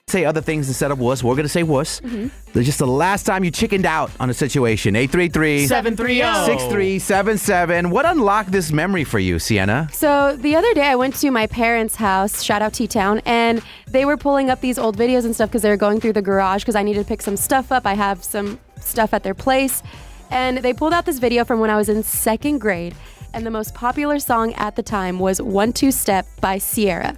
say other things instead of wuss. We're going to say wuss. It's just the last time you chickened out on a situation. 833-730-6377. What unlocked this memory for you, Sienna? So the other day I went to my parents' house, shout out T-Town, and they were pulling up these old videos and stuff because they were going through the garage because I needed to pick some stuff up. I have some stuff at their place. And they pulled out this video from when I was in second grade. And the most popular song at the time was 1-2 Step by Sierra.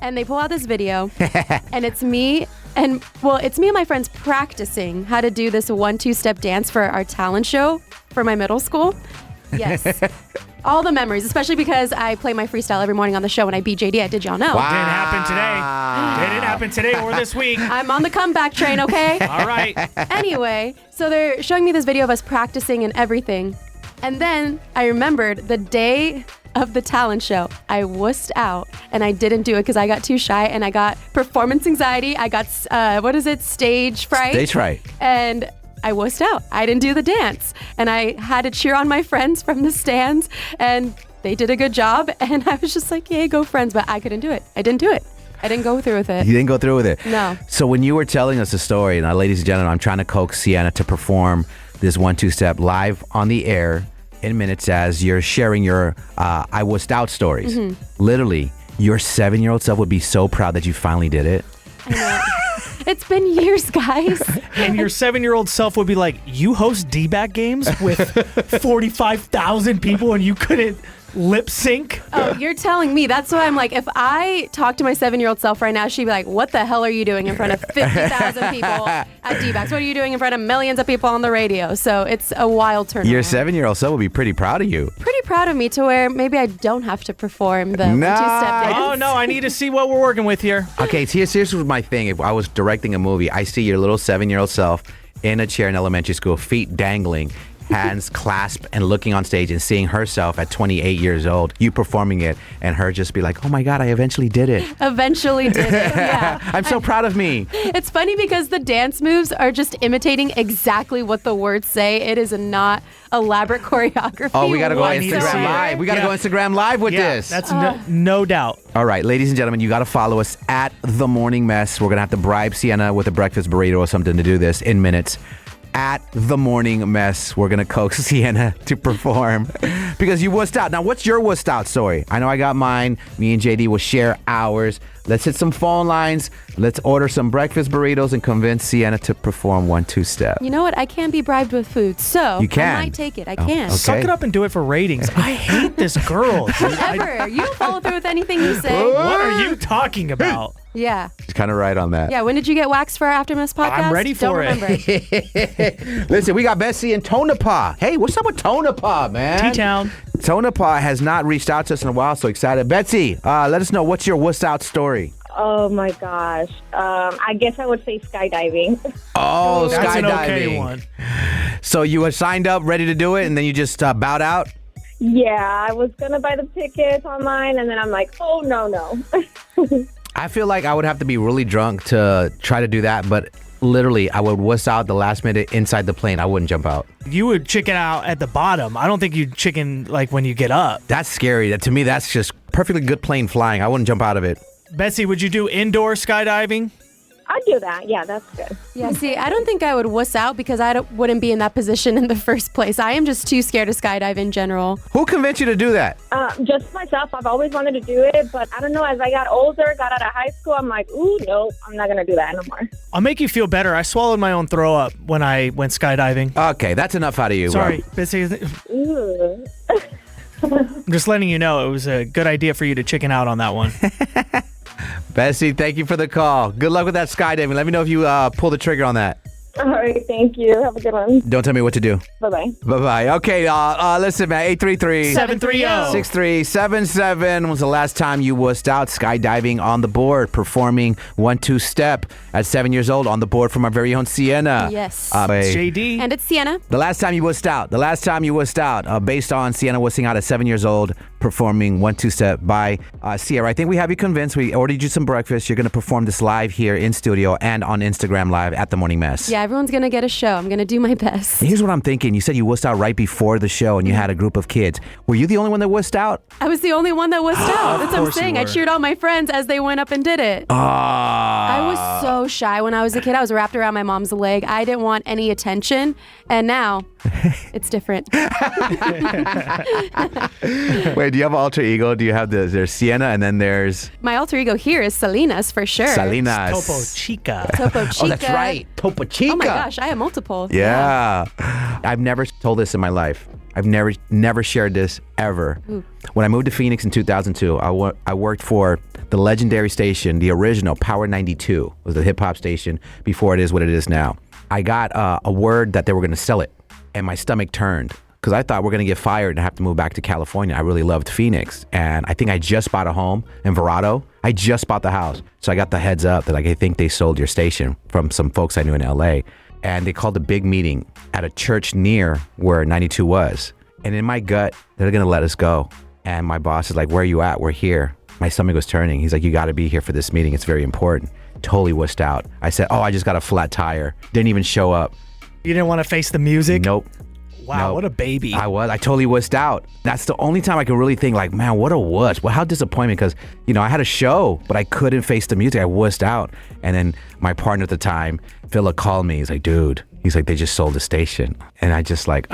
And they pull out this video, and it's me and my friends practicing how to do this 1-2 step dance for our talent show for my middle school. Yes. All the memories, especially because I play my freestyle every morning on the show when I beat JD. Did y'all know? Wow. Didn't happen today or this week. I'm on the comeback train, okay? All right. Anyway, so they're showing me this video of us practicing and everything. And then I remembered the day of the talent show, I wussed out and I didn't do it because I got too shy and I got performance anxiety. I got, stage fright. Stage fright. And I wussed out. I didn't do the dance. And I had to cheer on my friends from the stands and they did a good job. And I was just like, yay, go friends. But I couldn't do it. I didn't do it. I didn't go through with it. You didn't go through with it? No. So when you were telling us the story, and ladies and gentlemen, I'm trying to coax Sienna to perform this 1-2 step live on the air in minutes as you're sharing your I wussed out stories. Literally, your 7-year-old self would be so proud that you finally did it. I know. It's been years, guys. And your 7-year-old self would be like, you host D-bag games with 45,000 people and you couldn't lip sync? Oh, you're telling me. That's why I'm like, if I talk to my 7-year-old self right now, she'd be like, what the hell are you doing in front of 50,000 people at D-Backs? What are you doing in front of millions of people on the radio? So it's a wild turnaround. Your 7-year-old self would be pretty proud of you. Pretty proud of me to where maybe I don't have to perform the 1-2 step dance. Oh, no, I need to see what we're working with here. Okay, so here's my thing. If I was directing a movie, I see your little 7-year-old self in a chair in elementary school, feet dangling, hands clasped and looking on stage and seeing herself at 28 years old, you performing it, and her just be like, oh my God, I eventually did it. Eventually did it, yeah. I'm so proud of me. It's funny because the dance moves are just imitating exactly what the words say. It is not elaborate choreography. Oh, we got to go What? Instagram Live. We got to go Instagram Live with this. That's no doubt. All right, ladies and gentlemen, you got to follow us at The Morning Mess. We're going to have to bribe Sienna with a breakfast burrito or something to do this in minutes. At The Morning Mess, we're going to coax Sienna to perform because you wussed out. Now, what's your wussed out story? I know I got mine. Me and JD will share ours. Let's hit some phone lines. Let's order some breakfast burritos and convince Sienna to perform 1-2 step. You know what? I can't be bribed with food, so you can. I might take it. I can. Okay. Suck it up and do it for ratings. I hate this girl. Whatever. You don't follow through with anything you say. What are you talking about? Yeah. She's kind of right on that. Yeah, when did you get waxed for our Aftermath podcast? I'm ready for Don't it. Listen, we got Bessie and Tonopah. Hey, what's up with Tonopah, man? T-Town. Tonopah has not reached out to us in a while, so excited. Betsy, let us know, what's your wussed out story? Oh my gosh. I guess I would say skydiving. Oh, That's skydiving. an okay one. So you were signed up, ready to do it, and then you just bowed out? Yeah, I was going to buy the tickets online, and then I'm like, oh, no. I feel like I would have to be really drunk to try to do that, but literally, I would wuss out the last minute inside the plane. I wouldn't jump out. You would chicken out at the bottom. I don't think you'd chicken like when you get up. That's scary. To me, that's just perfectly good plane flying. I wouldn't jump out of it. Betsy, would you do indoor skydiving? I'd do that. Yeah, that's good. Yeah, see, I don't think I would wuss out because I wouldn't be in that position in the first place. I am just too scared to skydive in general. Who convinced you to do that? Just myself. I've always wanted to do it, but I don't know. As I got older, got out of high school, I'm like, ooh, no, I'm not going to do that anymore. I'll make you feel better. I swallowed my own throw up when I went skydiving. Okay, that's enough out of you. Sorry, Betsy. Ooh. I'm just letting you know it was a good idea for you to chicken out on that one. Bessie, thank you for the call. Good luck with that skydiving. Let me know if you pull the trigger on that. All right, thank you. Have a good one. Don't tell me what to do. Bye-bye. Bye-bye. Okay, listen, man, 833-730-6377. When was the last time you wussed out skydiving on the board, performing 1-2 step at 7 years old on the board from our very own Sienna? Yes. It's JD. And it's Sienna. The last time you wussed out, based on Sienna wussing out at 7 years old, performing 1-2 Step by Sierra. I think we have you convinced. We ordered you some breakfast. You're going to perform this live here in studio and on Instagram Live at The Morning Mess. Yeah, everyone's going to get a show. I'm going to do my best. Here's what I'm thinking. You said you wussed out right before the show and you had a group of kids. Were you the only one that wussed out? I was the only one that wussed out. That's what I'm course you saying. I were. cheered all my friends as they went up and did it. I was so shy when I was a kid. I was wrapped around my mom's leg. I didn't want any attention. And now it's different. Wait, do you have an alter ego? Do you have there's Sienna and then there's My alter ego here is Salinas for sure. Salinas? Topo Chica. Topo Chica. Oh, that's right. Topo Chica. Oh my gosh, I have multiple. Yeah. I've never told this in my life. I've never shared this ever. Ooh. When I moved to Phoenix in 2002, I worked for the legendary station, the original Power 92. It was the hip hop station before it is what it is now. I got a word that they were going to sell it, and my stomach turned because I thought we're going to get fired and have to move back to California. I really loved Phoenix, and I think I just bought a home in Verrado. I just bought the house. So I got the heads up that I think they sold your station from some folks I knew in LA. And they called a big meeting at a church near where 92 was. And in my gut, they're going to let us go. And my boss is like, where are you at? We're here. My stomach was turning. He's like, you got to be here for this meeting. It's very important. Totally wussed out. I said, I just got a flat tire. Didn't even show up. You didn't want to face the music? Nope. Wow, Nope. what a baby. I totally wussed out. That's the only time I could really think like, man, what a wuss. Well, how disappointing, because, I had a show, but I couldn't face the music. I wussed out. And then my partner at the time, Philip, called me. He's like, dude, they just sold the station. And I just like,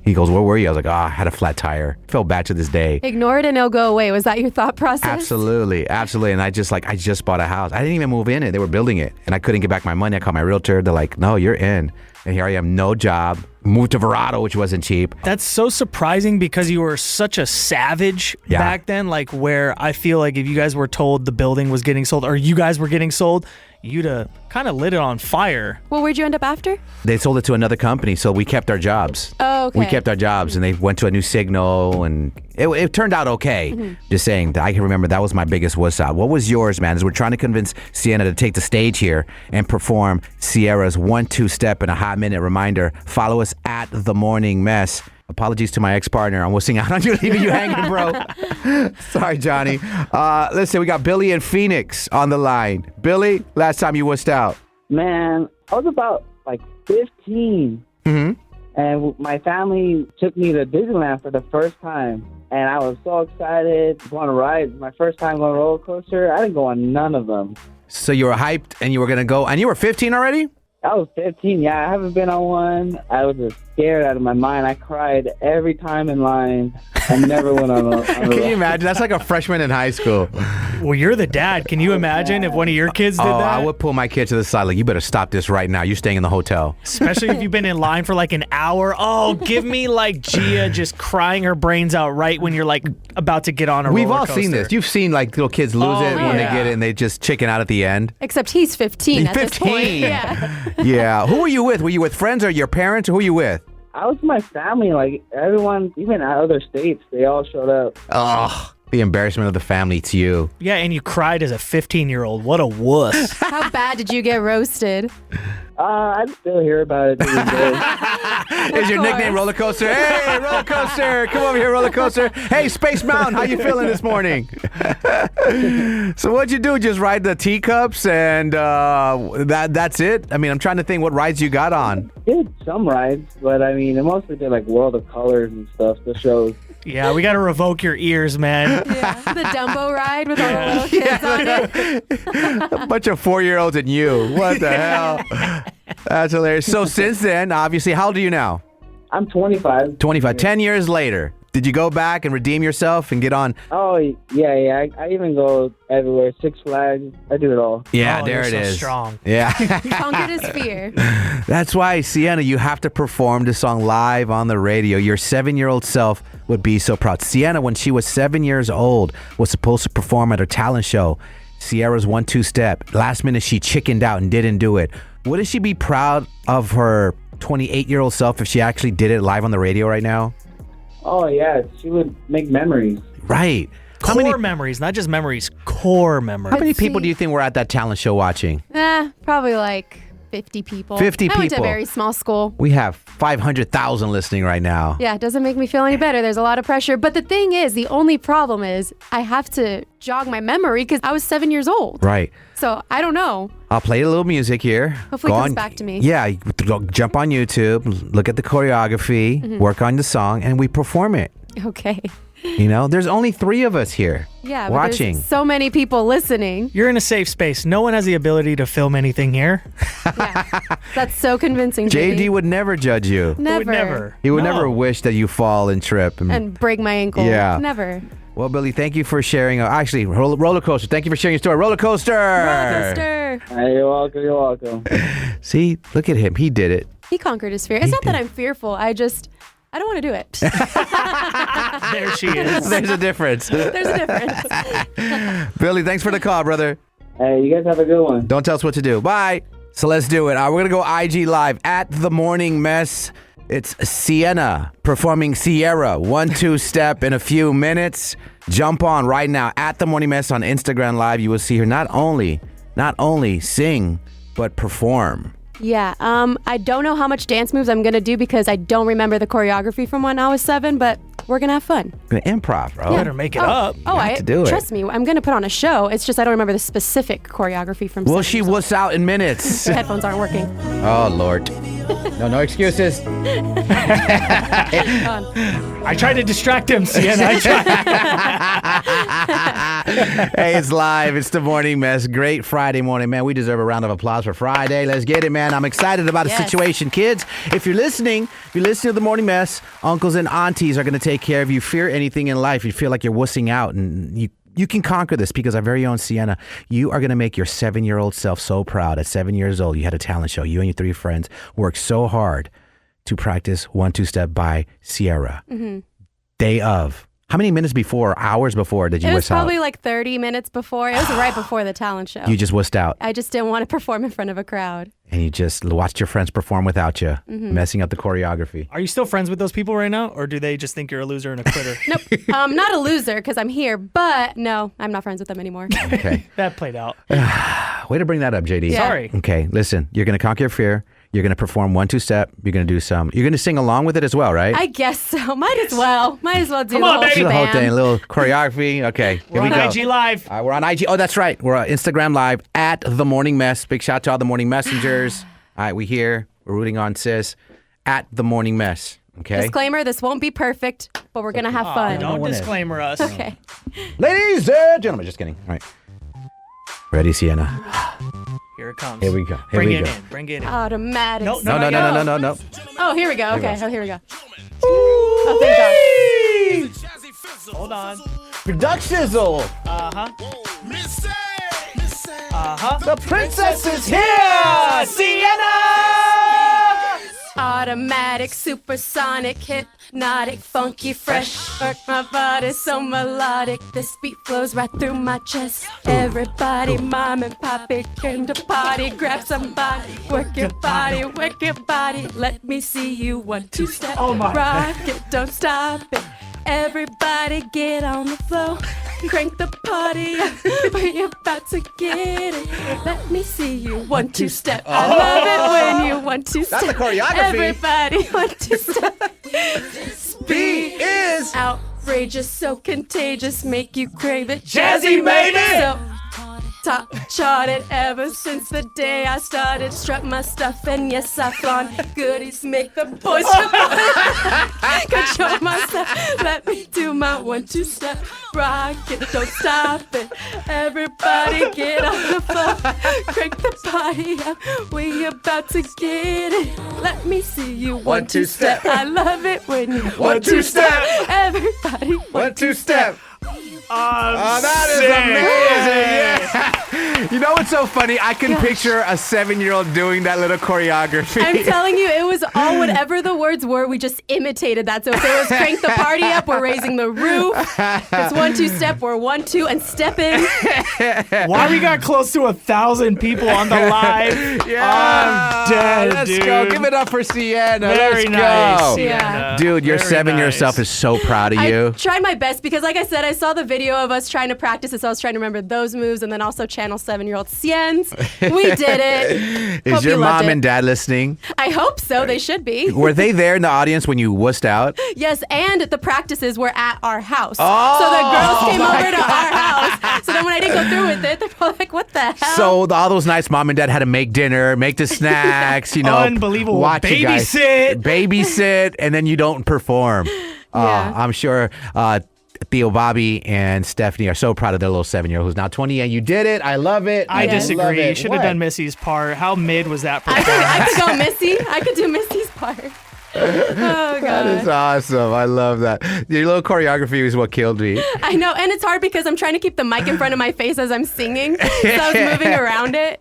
he goes, where were you? I was like, I had a flat tire. Felt bad to this day. Ignore it and it'll go away. Was that your thought process? Absolutely. And I just bought a house. I didn't even move in it. They were building it. And I couldn't get back my money. I called my realtor. They're like, no, you're in. And here I am, no job. Moved to Verrado, which wasn't cheap. That's so surprising because you were such a savage back then, like where I feel like if you guys were told the building was getting sold or you guys were getting sold, you'd have kind of lit it on fire. Well, where'd you end up after? They sold it to another company, so we kept our jobs. Oh, okay. We kept our jobs, and they went to a new signal, and it turned out okay. Mm-hmm. Just saying, I can remember that was my biggest wuss out. What was yours, man? As we're trying to convince Sienna to take the stage here and perform Sierra's 1-2 Step in a hot minute. Reminder, follow us at The Morning Mess. Apologies to my ex-partner. I'm wussing out on you, leaving you hanging, bro. Sorry, Johnny. Listen, we got Billy in Phoenix on the line. Billy, last time you wussed out. Man, I was about 15. Mm-hmm. And my family took me to Disneyland for the first time. And I was so excited going to ride. My first time going roller coaster. I didn't go on none of them. So you were hyped and you were going to go, and you were 15 already? I was 15. Yeah, I haven't been on one. I was just scared out of my mind. I cried every time in line. I never went on a Can you imagine? That's like a freshman in high school. Well, you're the dad. Can you imagine if one of your kids did that? I would pull my kid to the side like, you better stop this right now. You're staying in the hotel. Especially if you've been in line for an hour. Oh, give me Gia just crying her brains out right when you're about to get on a roller We've all coaster. seen this. You've seen little kids lose it when they get it and they just chicken out at the end. Except he's 15 He's at this point. 15. Yeah. Yeah. Who were you with? Were you with friends or your parents, or who were you with? I was with my family. Everyone, even at other states, they all showed up. Oh, the embarrassment of the family. It's you. Yeah, and you cried as a 15-year-old. What a wuss. How bad did you get roasted? I still hear about it to this day. Is your course. nickname Roller Coaster? Hey, Roller Coaster. Come over here, Roller Coaster. Hey, Space Mountain. How you feeling this morning? So what'd you do? Just ride the teacups and that's it? I mean, I'm trying to think what rides you got on. Did some rides, but I mostly did World of Colors and stuff, the shows. Yeah, we got to revoke your ears, man. Yeah. The Dumbo ride with all the little kids on it. A bunch of 4-year-olds and you. What the hell? That's hilarious. So since then, obviously, how old are you now? I'm 25. 25. 10 years later. Did you go back and redeem yourself and get on? Oh, yeah. I even go everywhere. Six Flags. I do it all. Yeah, Oh, there you're it so is. strong. Yeah. Conquered his fear. That's why, Sienna, you have to perform this song live on the radio. Your 7-year-old self would be so proud. Sienna, when she was 7 years old, was supposed to perform at her talent show, Sierra's 1-2 Step. Last minute, she chickened out and didn't do it. Wouldn't she be proud of her 28-year-old self if she actually did it live on the radio right now? Oh, yeah. She would make memories. Right. Core memories, not just memories, core memories. How many people do you think were at that talent show watching? Probably 50 people. 50 I went to a people. very small school. We have 500,000 listening right now. Yeah, it doesn't make me feel any better. There's a lot of pressure. But the thing is, the only problem is I have to jog my memory because I was 7 years old. Right. So I don't know. I'll play a little music here. Hopefully it comes back to me. Yeah, jump on YouTube, look at the choreography, work on the song, and we perform it. Okay. You know, there's only 3 of us here Yeah, but watching. there's so many people listening. You're in a safe space. No one has the ability to film anything here. Yeah. That's so convincing. JD would never judge you. never. Would never. He would No. never wish that you fall and trip. And break my ankle. Yeah. Never. Well, Billy, thank you for sharing. Actually, roller coaster. Thank you for sharing your story. Roller coaster. Roller coaster. Hey, you're welcome. You're welcome. See, look at him. He did it. He conquered his fear. It's not that I'm fearful. I don't want to do it. There she is. There's a difference. There's a difference. Billy, thanks for the call, brother. Hey, you guys have a good one. Don't tell us what to do. Bye. So let's do it. We're going to go IG Live at The Morning Mess. It's Sienna performing Sierra 1-2 step in a few minutes. Jump on right now at The Morning Mess on Instagram Live. You will see her not only sing, but perform. Yeah. I don't know how much dance moves I'm going to do because I don't remember the choreography from when I was 7, but we're going to have fun. Gonna improv, bro. Better make it up. Oh, have to do it. Trust me, I'm going to put on a show. It's just I don't remember the specific choreography from Will 7 she years old. wuss out in minutes? Headphones aren't working. Oh, Lord. No excuses. I tried to distract him, Sienna. I tried. Hey, it's live. It's The Morning Mess. Great Friday morning, man. We deserve a round of applause for Friday. Let's get it, man. I'm excited about the Yes. situation. Kids, if you're listening to The Morning Mess, uncles and aunties are going to take care of you. Fear anything in life. You feel like you're wussing out, and you can conquer this because our very own Sienna, you are going to make your 7-year-old self so proud. At 7 years old, you had a talent show. You and your 3 friends worked so hard to practice 1-2 step by Sierra. Mm-hmm. Day of. How many minutes before, hours before did you It was wuss out? probably like 30 minutes before. It was right before the talent show. You just wussed out. I just didn't want to perform in front of a crowd. And you just watched your friends perform without you, Mm-hmm. messing up the choreography. Are you still friends with those people right now, or do they just think you're a loser and a quitter? Nope. Not a loser because I'm here, but no, I'm not friends with them anymore. Okay. That played out. Way to bring that up, JD. Yeah. Sorry. Okay, listen, you're going to conquer your fear. You're going to perform 1-2 step. You're going to do you're going to sing along with it as well, right? I guess so. Might as well do Come the on, whole baby. Do the whole shebang. thing, a little choreography. Okay, here We're we on go. IG Live. All right, we're on IG. Oh, that's right. We're on Instagram Live at The Morning Mess. Big shout out to all the morning messengers. All right, we here. We're rooting on sis at The Morning Mess. Okay. Disclaimer, this won't be perfect, but we're going to have fun. Don't one is. disclaimer us. Okay. Ladies and gentlemen, just kidding. All right. Ready, Sienna? Here it comes. Here we go. Here Bring we it go. in. Bring it in. Automatic. No, No, no, no, no, no, no, no. Oh, here we go. Okay. go. Oh, here we go. Oh, thank God. Hold on. Production-sizzle. Uh-huh. Uh-huh. The princess is here. Sienna. Automatic, supersonic, hypnotic, funky, fresh. Work my body so melodic. This beat flows right through my chest. Everybody, mom and poppy, came to party. Grab somebody, work your body, work your body. Let me see you 1-2 step. Oh my. Rock it, don't stop it. Everybody get on the floor. Crank the party up. We're about to get it. Let me see you 1-2 step. I love it when you 1-2 step. That's the choreography. Everybody 1-2 step. Speed is outrageous, so contagious, make you crave it. Jazzy made it! So top charted ever since the day I started. Struck my stuff and yes, I flaunt goodies, make the boys control myself. Let me do my 1-2 step. Rock it, don't stop it. Everybody get on the floor. Crank the party up. We about to get it. Let me see you 1-2 step. I love it when you 1-2 step. Everybody 1-2 step. Oh, That is amazing. Yeah. You know what's so funny? I can picture a 7-year-old doing that little choreography. I'm telling you, it was all whatever the words were, we just imitated that. So if it was crank the party up, we're raising the roof. If it's 1-2 step, we're 1-2 and step in. Why we got close to 1,000 people on the live? Yeah. I'm dead, Let's dude. go. Give it up for Sienna. Very Let's nice. go. Yeah. Dude, your Very 7-year nice. self is so proud of you. I tried my best because, like I said, I saw the video of us trying to practice it, so I was trying to remember those moves and then also channel 7-year-old 7-year-old Cien's. We did it. Is Hope your you loved mom it. and dad listening? I hope so. They should be. Were they there in the audience when you wussed out? Yes, and the practices were at our house. Oh, so the girls came over to our house. So then when I didn't go through with it, they're probably like, what the hell? So all those nights, mom and dad had to make dinner, make the snacks, you know, Unbelievable. watch you guys babysit, and then you don't perform. Yeah. I'm sure Theo, Bobby, and Stephanie are so proud of their little 7-year-old who's now 20, and you did it. I love it. I Yes. disagree. Love it. You should have What? done Missy's part. How mid was that I performance? could go Missy. I could do Missy's part. Oh, That is God. awesome. I love that. Your little choreography is what killed me. I know, and it's hard because I'm trying to keep the mic in front of my face as I'm singing. So I was moving around it.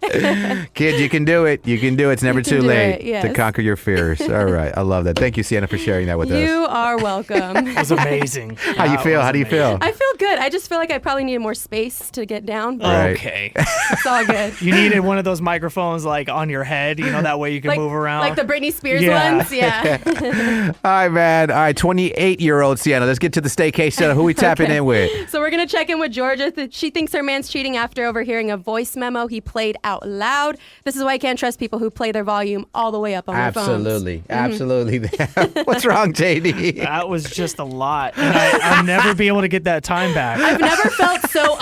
Kid, you can do it. You can do it. It's never You can too do late it, yes. to conquer your fears. All right. I love that. Thank you, Sienna, for sharing that with us. You are welcome. It was amazing. How you feel? How do you feel? I feel good. I just feel like I probably needed more space to get down. But Right. Okay. it's all good. You needed one of those microphones like on your head, that way you can move around. Like the Britney Spears Yeah. ones. Yeah. All right, man. All right, 28-year-old Sienna. Let's get to the staycation. Who we tapping in with? So we're going to check in with Georgia. She thinks her man's cheating after overhearing a voice memo he played out loud. This is why I can't trust people who play their volume all the way up on their phones. Absolutely. Absolutely. What's wrong, JD? That was just a lot. And I'll never be able to get that time back. I've never felt so